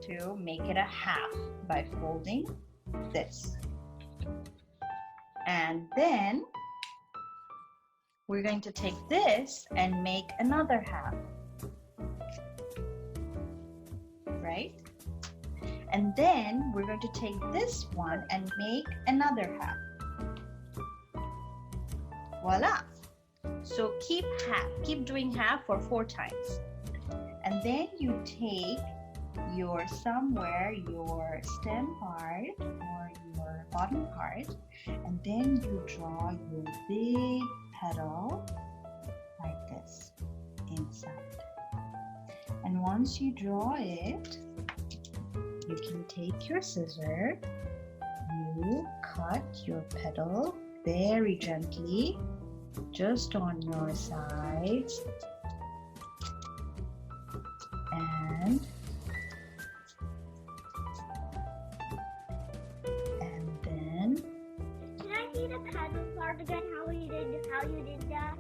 to make it a half by folding this. And then we're going to take this and make another half, right? And then we're going to take this one and make another half. Voila! So keep doing half for 4 times. And then you take your stem part or your bottom part, and then you draw your big petal like this inside. And once you draw it, you can take your scissors, you cut your petal very gently just on your sides, and then can I see the petal part again? How you did that?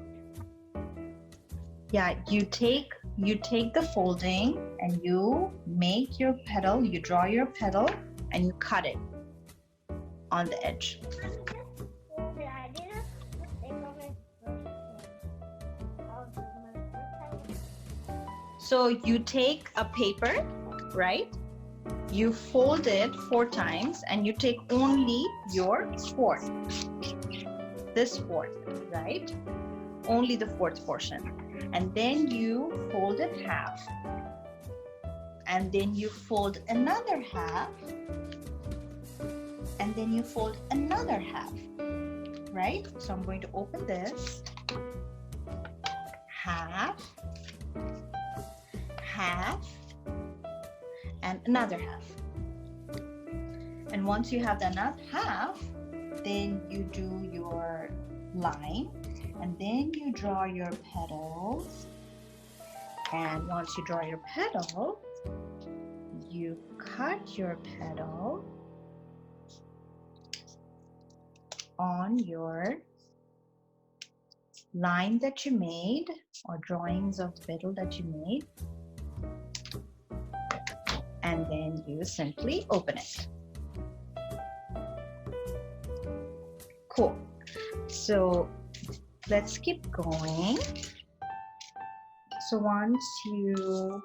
Yeah, you take the folding and you make your petal, you draw your petal and you cut it on the edge. So you take a paper, right? You fold it 4 times and you take only your fourth. This fourth, right? Only the fourth portion. And then you fold it half. And then you fold another half. And then you fold another half, right? So I'm going to open this. Half, half, and another half. And once you have the another half, then you do your line, and then you draw your petals. And once you draw your petal, you cut your petal on your line that you made, or drawings of the petal that you made, and then you simply open it. Cool. So let's keep going. So once you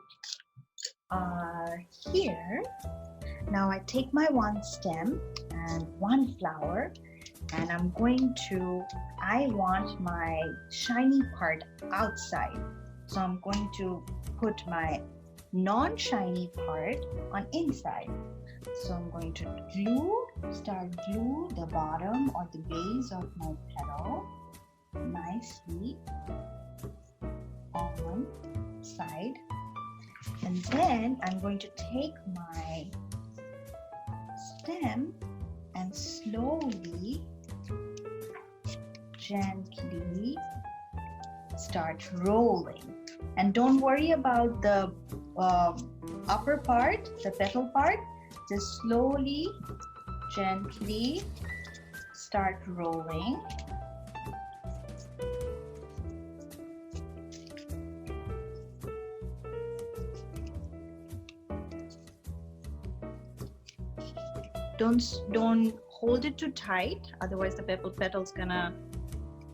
are here, now I take my one stem and one flower, and I want my shiny part outside. So I'm going to put my non-shiny part on inside. So I'm going to start glue the bottom or the base of my petal nicely on side. And then I'm going to take my stem and slowly, gently start rolling. And don't worry about the upper part, the petal part. Just slowly, gently start rolling. Don't hold it too tight, otherwise the petal's gonna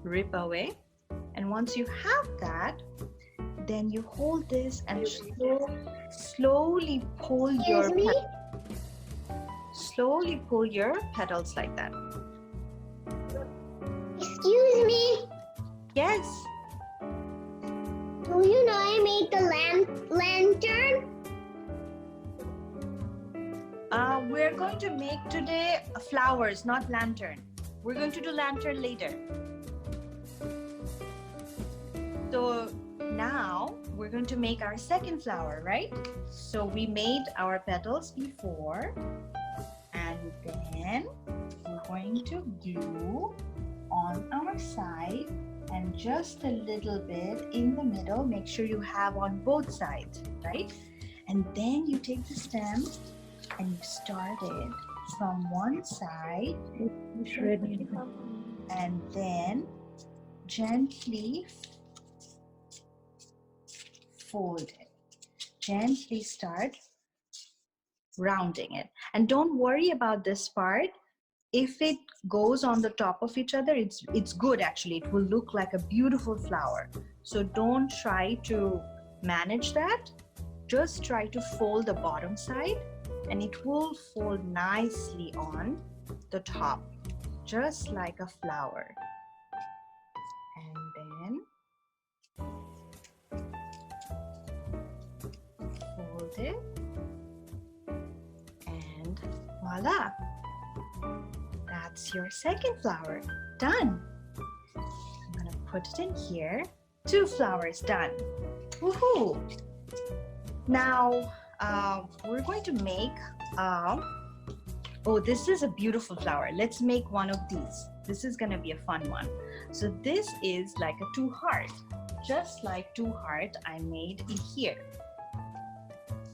rip away. And once you have that, then you hold this and slowly pull your petals like that. Excuse me. Yes. Do you know I made the lantern? We're going to make today flowers, not lantern. We're going to do lantern later. So now we're going to make our second flower, right? So we made our petals before, and then we're going to glue on our side and just a little bit in the middle. Make sure you have on both sides, right? And then you take the stem and you start it from one side and then gently fold it. Gently start rounding it. And don't worry about this part. If it goes on the top of each other, it's good actually. It will look like a beautiful flower. So don't try to manage that. Just try to fold the bottom side and it will fold nicely on the top, just like a flower. And then fold it and voila. That's your second flower done. I'm gonna put it in here. 2 flowers done. Woohoo! Now we're going to make oh, this is a beautiful flower. Let's make one of these. This is gonna be a fun one. So this is like a 2 heart, just like 2 heart I made in here.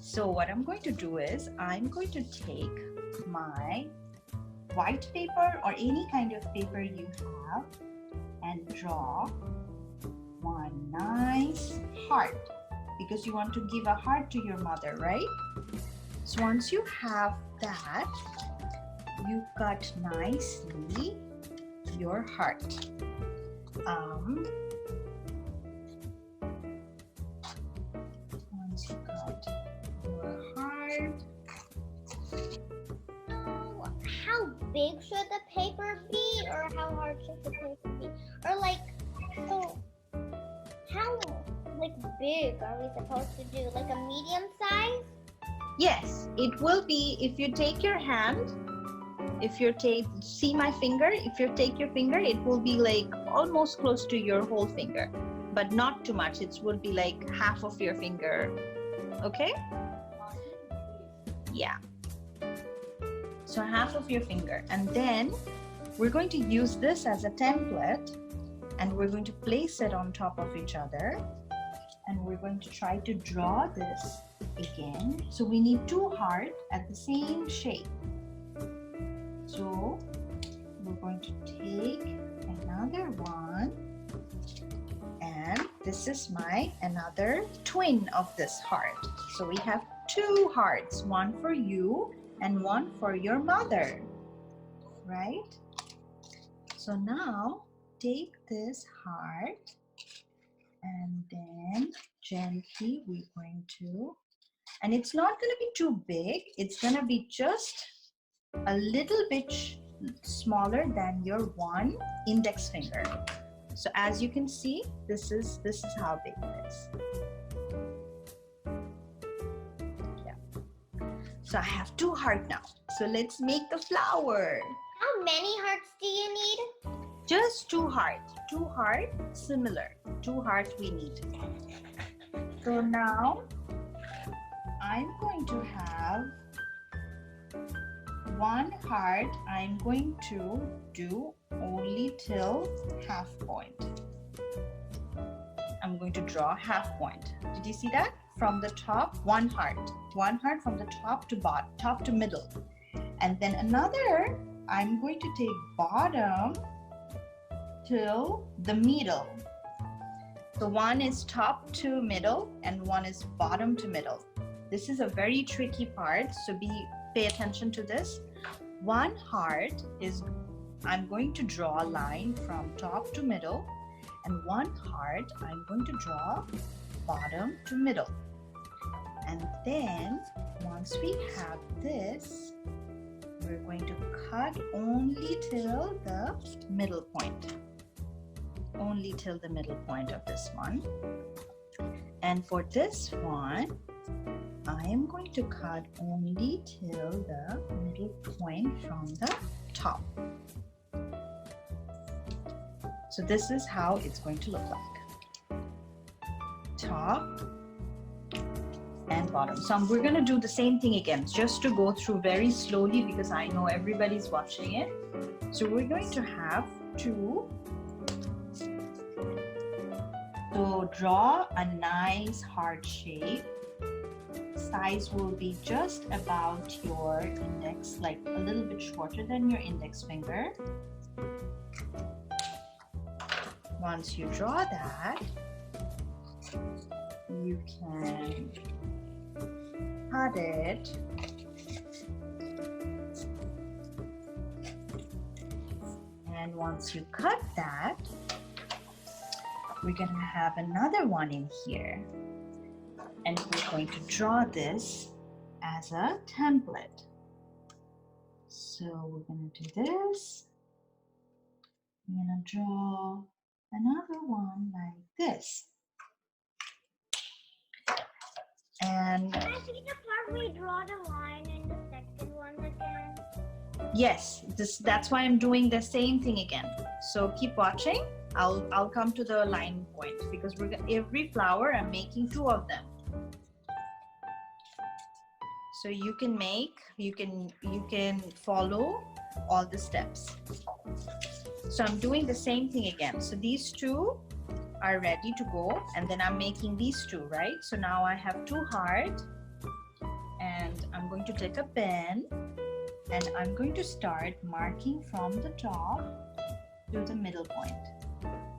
So what I'm going to do is I'm going to take my white paper or any kind of paper you have and draw one nice heart, because you want to give a heart to your mother, right? So once you have that, you cut nicely your heart. Once you cut your heart, how big should the paper be, or how hard should the paper be, or like, so how like big are we supposed to do? Like a medium size? yes, it will be. If you take your hand, if you see my finger, if you take your finger, it will be like almost close to your whole finger, but not too much. It will be like half of your finger. Okay? Yeah. So half of your finger, and then we're going to use this as a template and we're going to place it on top of each other, and we're going to try to draw this again. So we need 2 hearts at the same shape. So we're going to take another one, and this is my another twin of this heart. So we have 2 hearts, one for you and one for your mother, right? So now take this heart and then gently we're going to, and it's not going to be too big, it's going to be just a little bit smaller than your 1 index finger. So as you can see, this is how big it is. So I have 2 hearts now. So let's make the flower. How many hearts do you need? Just 2 hearts. 2 hearts, similar. 2 hearts we need. So now I'm going to have 1 heart. I'm going to do only till half point. I'm going to draw half point. Did you see that? From the top, 1 heart. 1 heart from the top to bottom, top to middle. And then another, I'm going to take bottom till the middle. So 1 is top to middle and 1 is bottom to middle. This is a very tricky part, so pay attention to this. 1 heart is, I'm going to draw a line from top to middle, and 1 heart I'm going to draw bottom to middle. And then once we have this, we're going to cut only till the middle point. Only till the middle point of this one. And for this one, I am going to cut only till the middle point from the top. So this is how it's going to look like. Top and bottom. So we're going to do the same thing again, just to go through very slowly because I know everybody's watching it. So we're going to have to draw a nice heart shape. Size will be just about your index, like a little bit shorter than your index finger. Once you draw that, you can cut it And once you cut that, we're going to have another one in here. And we're going to draw this as a template. So we're going to do this. I'm going to draw another one like this. And I see the part we draw the line in the second one again. yes, that's why I'm doing the same thing again. So keep watching. I'll come to the line point because every flower I'm making 2 of them. So you can follow all the steps. So I'm doing the same thing again. So these 2 are ready to go, and then I'm making these 2, right? So now I have 2 hearts, and I'm going to take a pen and I'm going to start marking from the top to the middle point.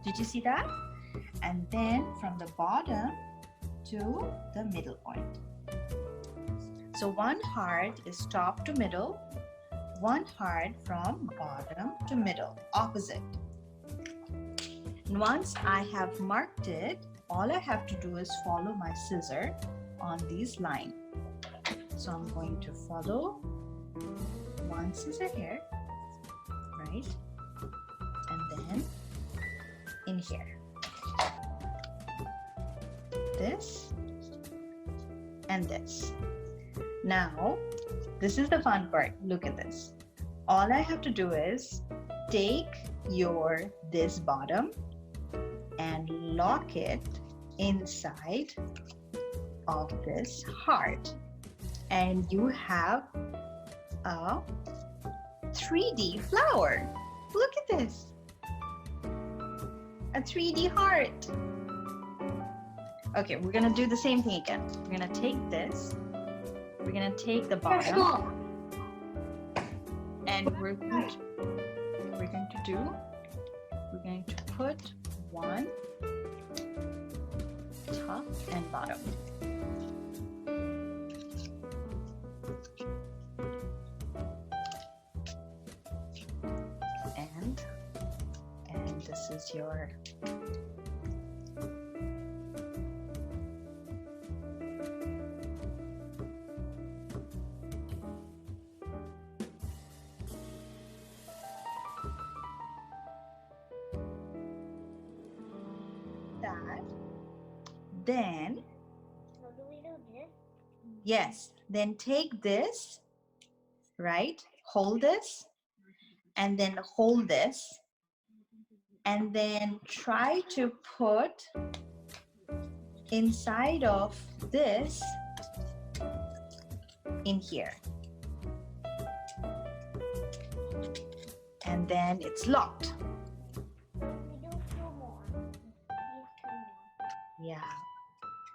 Did you see that? And then from the bottom to the middle point. So 1 heart is top to middle, 1 heart from bottom to middle, opposite. And once I have marked it, all I have to do is follow my scissor on these lines. So I'm going to follow 1 scissor here, right? And then in here. This and this. Now, this is the fun part. Look at this. All I have to do is take this bottom and lock it inside of this heart. And you have a 3D flower. Look at this. A 3D heart. Okay, we're gonna do the same thing again. We're gonna take this. We're gonna take the bottom. And we're going to put 1 top and bottom. And this is your that. Then So do we do this? yes, then take this, right? Hold this and then hold this and then try to put inside of this in here. And then it's locked. We do 2 more. These 2 more. Yeah.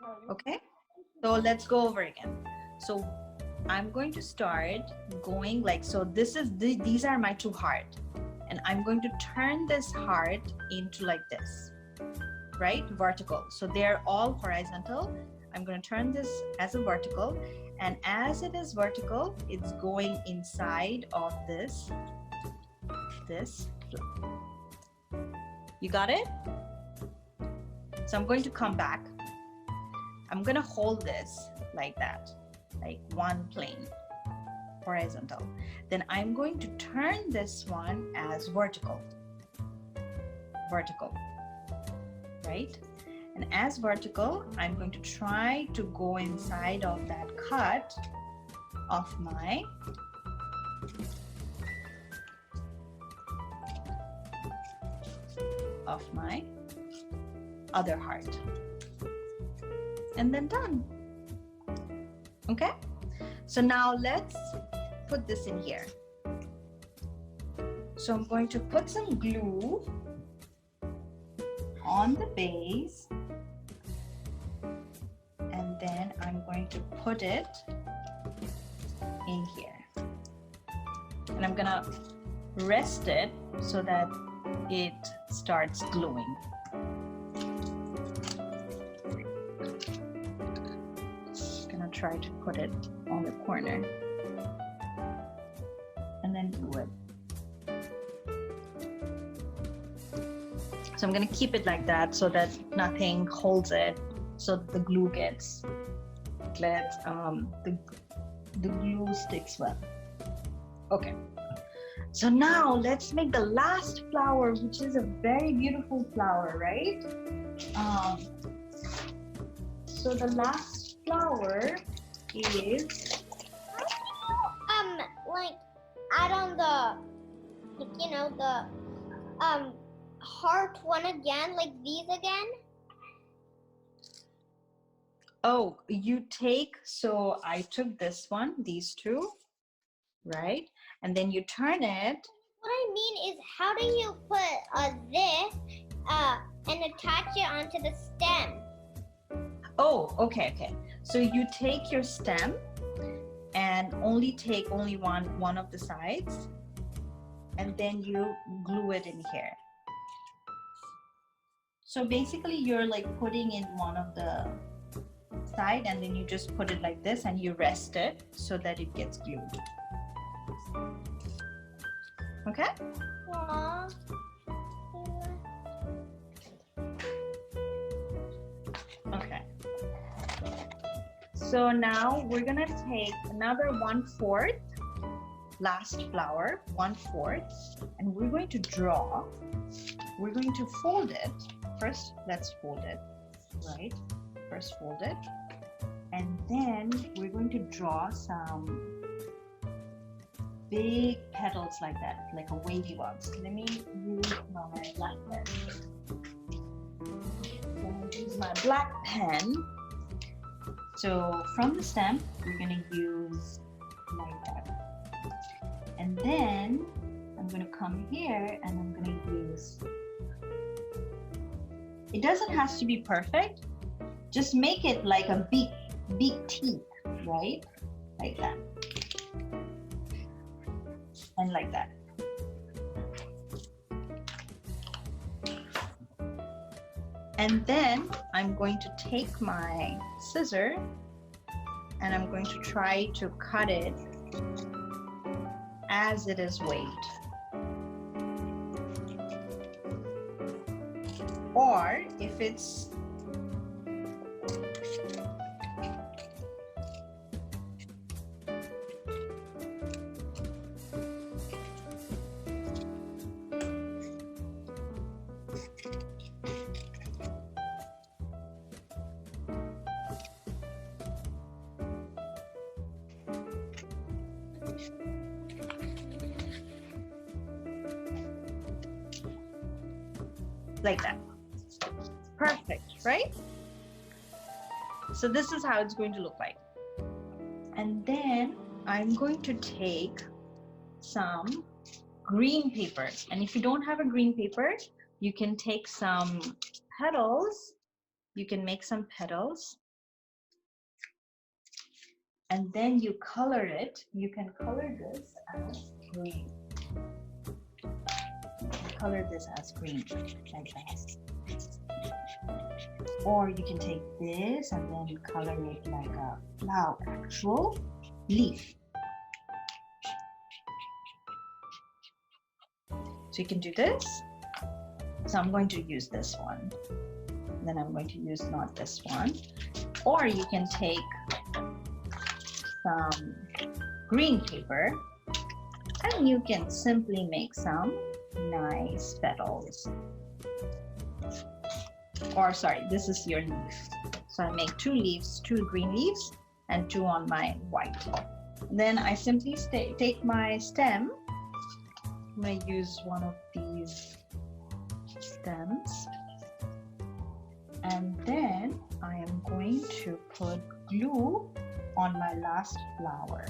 No, Okay. So let's go over again. So I'm going to start going like so. These are my 2 hearts, and I'm going to turn this heart into like this, right? Vertical. So they're all horizontal. I'm going to turn this as a vertical, and as it is vertical, it's going inside of this. You got it? So I'm going to come back. I'm going to hold this like that, like 1 plane, horizontal. Then I'm going to turn this one as vertical, right? And as vertical, I'm going to try to go inside of that cut of my other heart. And then done. Okay, so now let's put this in here. So I'm going to put some glue on the base, and then I'm going to put it in here, and I'm gonna rest it so that it starts gluing. Try to put it on the corner and then glue it. So I'm going to keep it like that so that nothing holds it, so that the glue gets, the glue sticks well. Okay. So now let's make the last flower, which is a very beautiful flower, right? So the last flower is, like add on the, you know, the heart one again, like these again. oh, you take, so I took this one, these two, right? And then you turn it. What I mean is, how do you put this and attach it onto the stem? Oh, okay. So you take your stem and take only one of the sides, and then you glue it in here. So basically you're like putting in one of the side, and then you just put it like this and you rest it so that it gets glued. Okay? Aww. Okay. So now we're gonna take another 1/4, last flower, 1/4, and we're going to draw. We're going to fold it. First, let's fold it, right? First fold it. And then we're going to draw some big petals like that, like a wavy ones. Let me use my black pen. I'm going to use my black pen. So from the stem, we're going to use like that. And then I'm going to come here and I'm going to use, it doesn't have to be perfect. Just make it like a big teeth, right? Like that. And like that. And then I'm going to take my scissor and I'm going to try to cut it as it is weight. Or if it's like that. Perfect, right? So this is how it's going to look like. And then I'm going to take some green paper. And if you don't have a green paper, you can take some petals. You can make some petals. And then you color it. You can color this as green. Color this as green, like that. Or you can take this and then color it like a flower, actual leaf. So you can do this. So I'm going to use this one. Then I'm going to use not this one. Or you can take some green paper and you can simply make some nice petals. Or sorry, this is your leaf. So I make 2 leaves, 2 green leaves and 2 on my white. Then I simply take my stem. I'm going to use one of these stems. And then I am going to put glue on my last flower.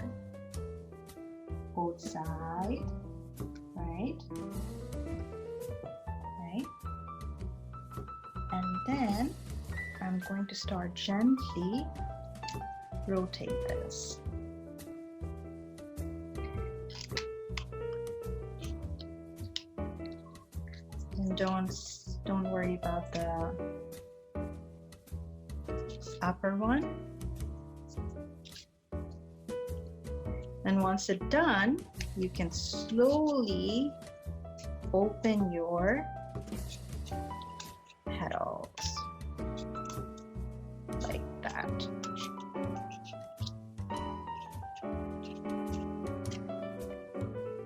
Both sides, right? Right? And then I'm going to start gently rotate this. And don't worry about the upper one. And once it's done, you can slowly open your petals like that.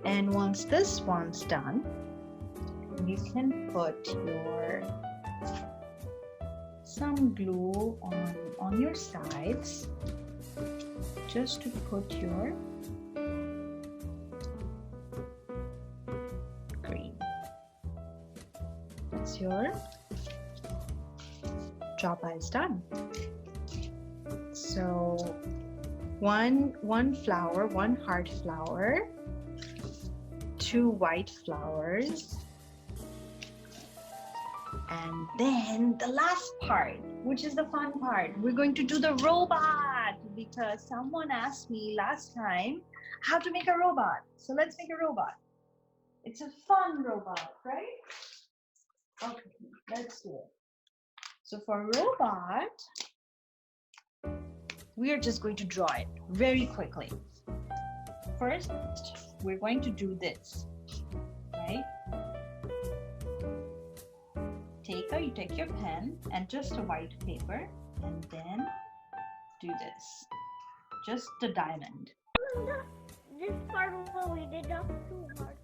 And once this one's done, you can put your some glue on your sides just to put your green. That's your drop is done. So one flower, one heart flower, 2 white flowers, and then the last part, which is the fun part, we're going to do the robot, because someone asked me last time how to make a robot. So let's make a robot. It's a fun robot, right? Okay, let's do it. So for robot, we are just going to draw it very quickly. First, we're going to do this, right? You take your pen and just a white paper, and then do this. Just the diamond. This part where we did not too hard.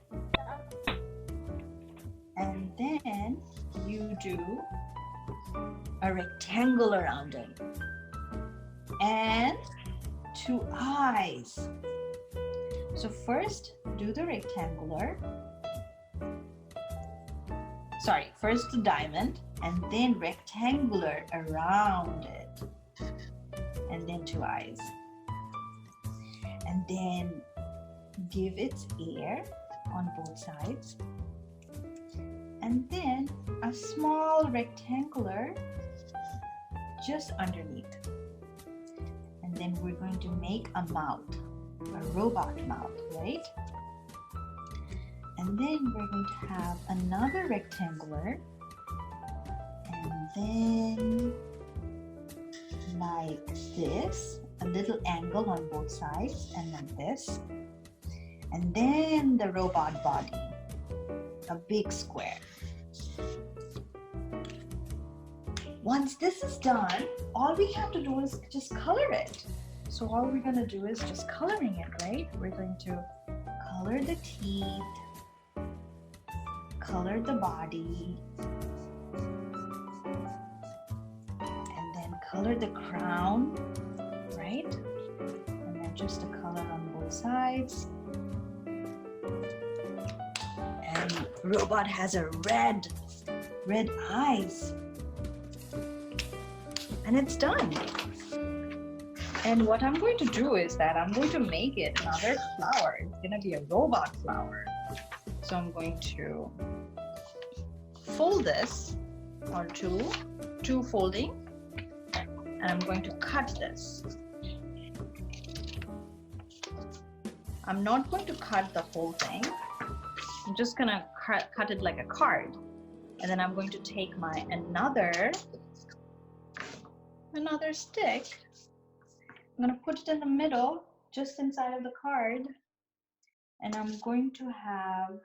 And then you do a rectangle around it. And 2 eyes. So first do the rectangular. Sorry, first the diamond and then rectangular around it. And then 2 eyes. And then give its ear on both sides. And then a small rectangular just underneath. And then we're going to make a mouth, a robot mouth, right? And then we're going to have another rectangular, and then like this, a little angle on both sides, and then this, and then the robot body, a big square. Once this is done, all we have to do is just color it. So all we're going to do is just coloring it, right? We're going to color the teeth, color the body, and then color the crown, right? And then just a color on both sides. And robot has a red eyes. And it's done. And what I'm going to do is that I'm going to make it another flower. It's going to be a robot flower. So I'm going to fold this or two folding, and I'm going to cut this. I'm not going to cut the whole thing. I'm just going to cut it like a card. And then I'm going to take my another stick. I'm going to put it in the middle, just inside of the card, and I'm going to have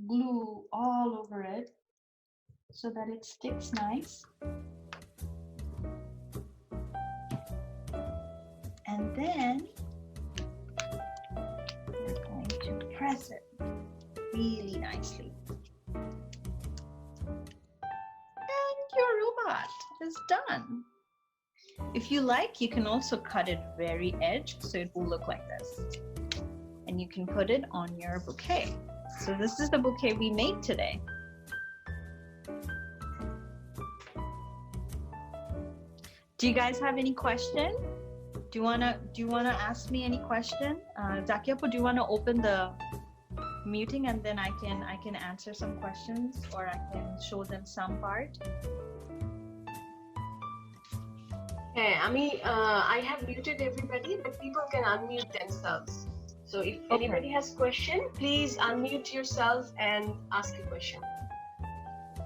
glue all over it so that it sticks nice. And then we're going to press it really nicely. And your robot is done. If you like, you can also cut it very edge so it will look like this. And you can put it on your bouquet. So this is the bouquet we made today. Do you guys have any question? Do you wanna ask me any question? Zakiapo, do you wanna open the meeting and then I can answer some questions, or I can show them some part? Hey, I have muted everybody, but people can unmute themselves. So if anybody has question, please unmute yourself and ask a question.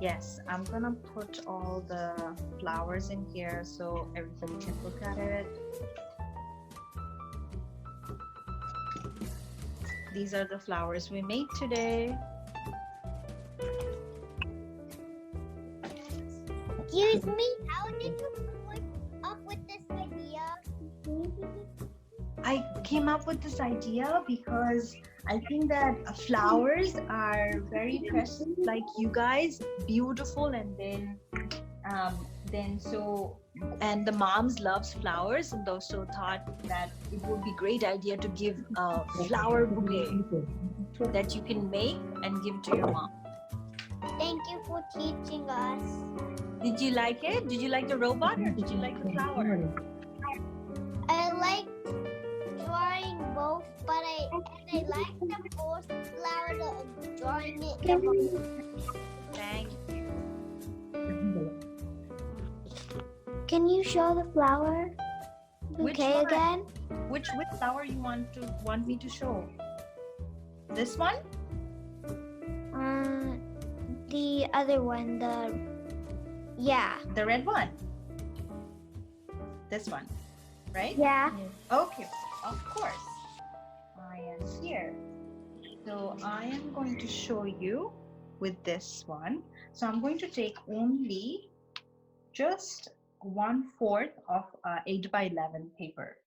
Yes, I'm gonna put all the flowers in here so everybody can look at it. These are the flowers we made today. Excuse me, how did you come up with this idea? I came up with this idea because I think that flowers are very precious, like you guys, beautiful, and and the moms loves flowers, and also thought that it would be great idea to give a flower bouquet that you can make and give to your mom. Thank you for teaching us. Did you like it? Did you like the robot or did you like the flower? I like drawing both, but I like the first flower, drawing it the most. Thank you. Can you show the flower Which bouquet one? again? Which flower you want me to show? This one? The other one, yeah. The red one? This one, right? Yeah. Okay, of course. I am here. So I am going to show you with this one. So I'm going to take only just 1/4 of 8 by 11 paper.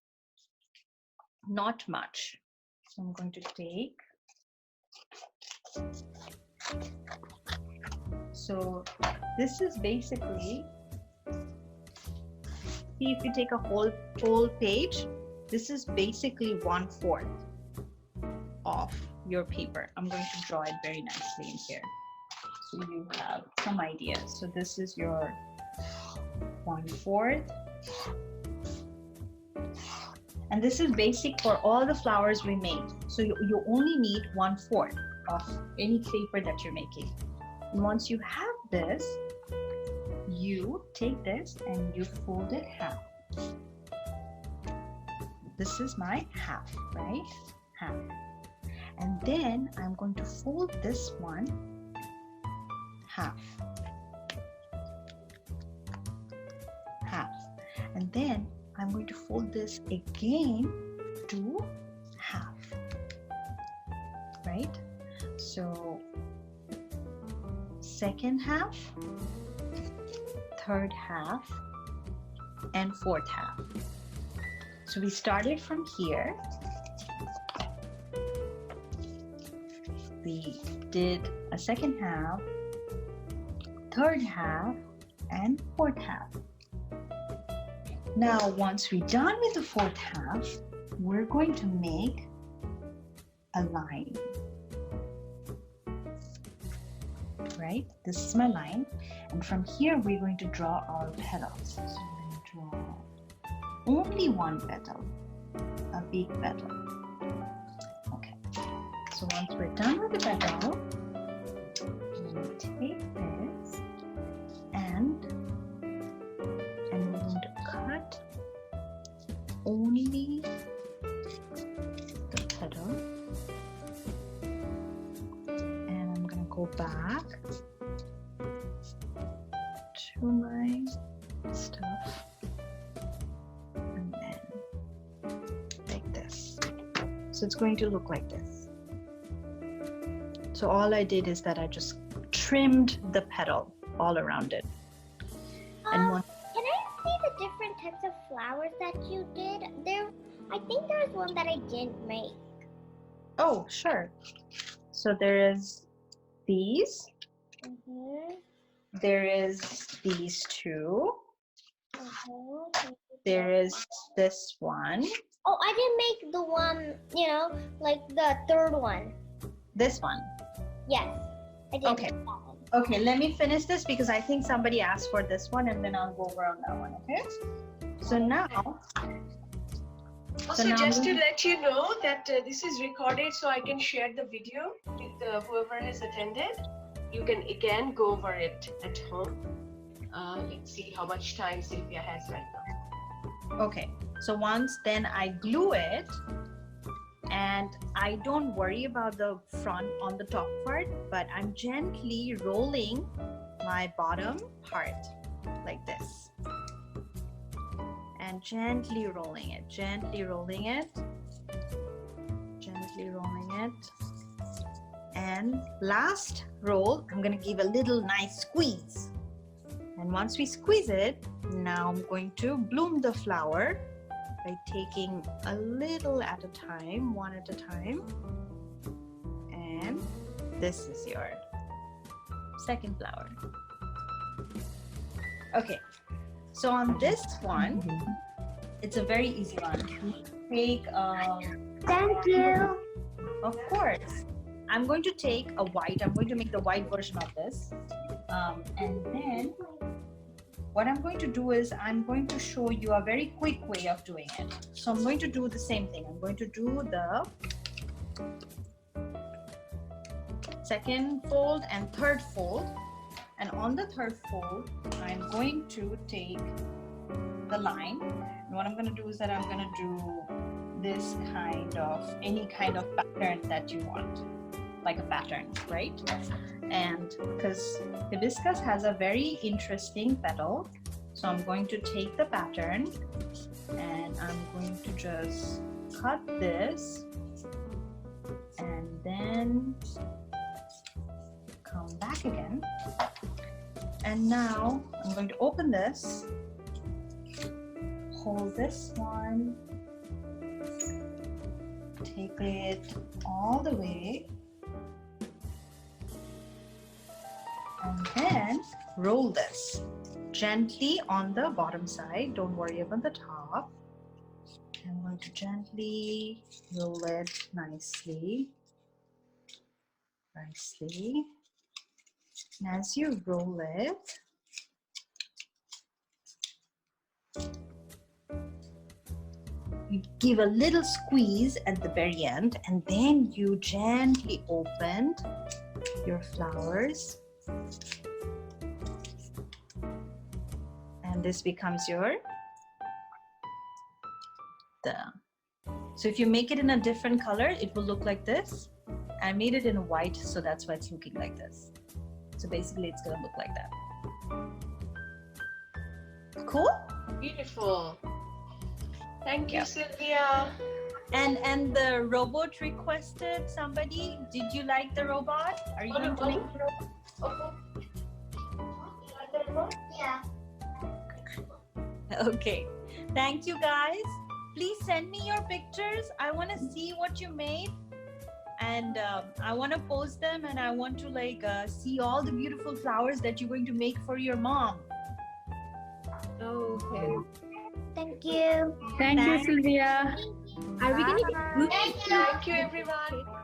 Not much. So I'm going to take. So this is basically, see if you take a whole page, this is basically 1/4 of your paper. I'm going to draw it very nicely in here, so you have some idea. So this is your 1/4. And this is basic for all the flowers we made. So you only need 1/4 of any paper that you're making. And once you have this, you take this and you fold it half. This is my half, right? Half. And then I'm going to fold this one half. Half. And then I'm going to fold this again to half, right? So second half, third half, and fourth half. So we started from here. We did a second half, third half, and fourth half. Now, once we're done with the fourth half, we're going to make a line. Right? This is my line. And from here, we're going to draw our petals. So we're going to draw only one petal, a big petal. Okay. So once we're done with the petal, we take this and we're going to cut only the petal. And I'm going to go back to my stuff and then like this. So it's going to look like this. So all I did is that I just trimmed the petal all around it. And one, Can I see the different types of flowers that you did? I think there's one that I didn't make. oh, sure. So there is these. There is these two. There is this one. Oh, I didn't make the one, like the third one. This one. Yes, I did. Okay. Okay, let me finish this because I think somebody asked for this one and then I'll go over on that one, okay? So now... Also, just to let you know that this is recorded so I can share the video with whoever has attended. You can again go over it at home. Let's see how much time Silvia has right now. Okay, so once then I glue it and I don't worry about the front on the top part, but I'm gently rolling my bottom part like this. And gently rolling it, gently rolling it, gently rolling it. And last roll, I'm gonna give a little nice squeeze. And once we squeeze it, now I'm going to bloom the flower by taking a little at a time, one at a time. And this is your second flower. Okay, so on this one, it's a very easy one. Take, Thank you. of course, I'm going to take a white. I'm going to make the white version of this. And then what I'm going to do is I'm going to show you a very quick way of doing it. So I'm going to do the same thing. I'm going to do the second fold and third fold. And on the third fold, I'm going to take the line. And what I'm going to do is that I'm going to do this kind of, any kind of pattern that you want, like a pattern, right? And because hibiscus has a very interesting petal, so I'm going to take the pattern and I'm going to just cut this and then come back again. And now I'm going to open this, hold this one, take it all the way, and then roll this gently on the bottom side. Don't worry about the top. I'm going to gently roll it nicely. And as you roll it, you give a little squeeze at the very end, and then you gently open your flowers. And this becomes your so if you make it in a different color, it will look like this. I made it in white, so that's why it's looking like this. So basically it's gonna look like that. Cool? Beautiful. Thank you, Sylvia. And the robot requested somebody. Did you like the robot? Are you going to make Yeah. Okay. Thank you guys. Please send me your pictures. I want to see what you made. And I want to post them, and I want to see all the beautiful flowers that you're going to make for your mom. Okay. Thank you. Thank you, Sylvia. Are we going to Thank you. Thank you, everyone.